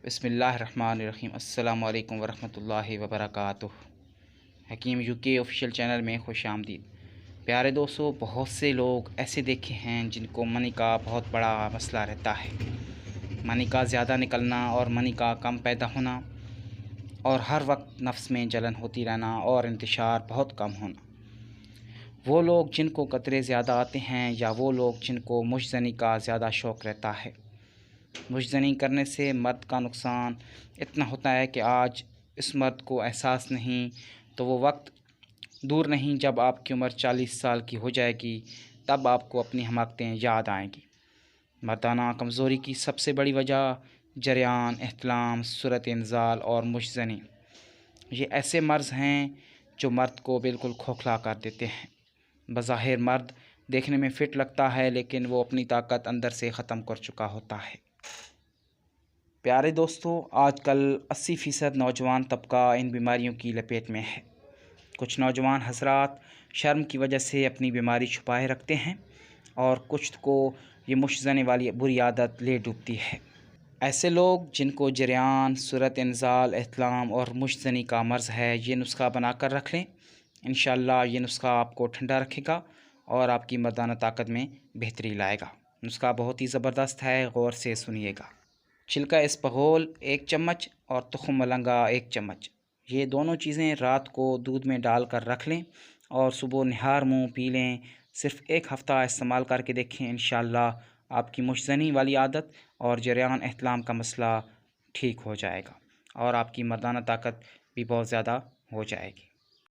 بسم اللہ الرحمن الرحیم۔ السلام علیکم ورحمۃ اللہ وبرکاتہ۔ حکیم یو کے آفیشیل چینل میں خوش آمدید۔ پیارے دوستو، بہت سے لوگ ایسے دیکھے ہیں جن کو منی کا بہت بڑا مسئلہ رہتا ہے۔ منی کا زیادہ نکلنا اور منی کا کم پیدا ہونا، اور ہر وقت نفس میں جلن ہوتی رہنا اور انتشار بہت کم ہونا۔ وہ لوگ جن کو قطرے زیادہ آتے ہیں، یا وہ لوگ جن کو مشزنی کا زیادہ شوق رہتا ہے۔ مشزنی کرنے سے مرد کا نقصان اتنا ہوتا ہے کہ آج اس مرد کو احساس نہیں تو وہ وقت دور نہیں جب آپ کی عمر 40 سال کی ہو جائے گی، تب آپ کو اپنی حماقتیں یاد آئیں گی۔ مردانہ کمزوری کی سب سے بڑی وجہ جریان، احتلام، صورت انزال اور مشزنی، یہ ایسے مرض ہیں جو مرد کو بالکل کھوکھلا کر دیتے ہیں۔ بظاہر مرد دیکھنے میں فٹ لگتا ہے، لیکن وہ اپنی طاقت اندر سے ختم کر چکا ہوتا ہے۔ پیارے دوستو، آج کل 80% نوجوان طبقہ ان بیماریوں کی لپیٹ میں ہے۔ کچھ نوجوان حضرات شرم کی وجہ سے اپنی بیماری چھپائے رکھتے ہیں، اور کچھ کو یہ مشزنی والی بری عادت لے ڈوبتی ہے۔ ایسے لوگ جن کو جریان، صورت انزال، احتلام اور مشزنی کا مرض ہے، یہ نسخہ بنا کر رکھ لیں۔ انشاءاللہ یہ نسخہ آپ کو ٹھنڈا رکھے گا اور آپ کی مردانہ طاقت میں بہتری لائے گا۔ نسخہ بہت ہی زبردست ہے، غور سے سنیے گا۔ چھلکا اسپغول 1 چمچ اور تخم ملنگا 1 چمچ، یہ دونوں چیزیں رات کو دودھ میں ڈال کر رکھ لیں اور صبح نہار منہ پی لیں۔ صرف 1 ہفتہ استعمال کر کے دیکھیں، انشاءاللہ آپ کی مشزنی والی عادت اور جریان احتلام کا مسئلہ ٹھیک ہو جائے گا، اور آپ کی مردانہ طاقت بھی بہت زیادہ ہو جائے گی۔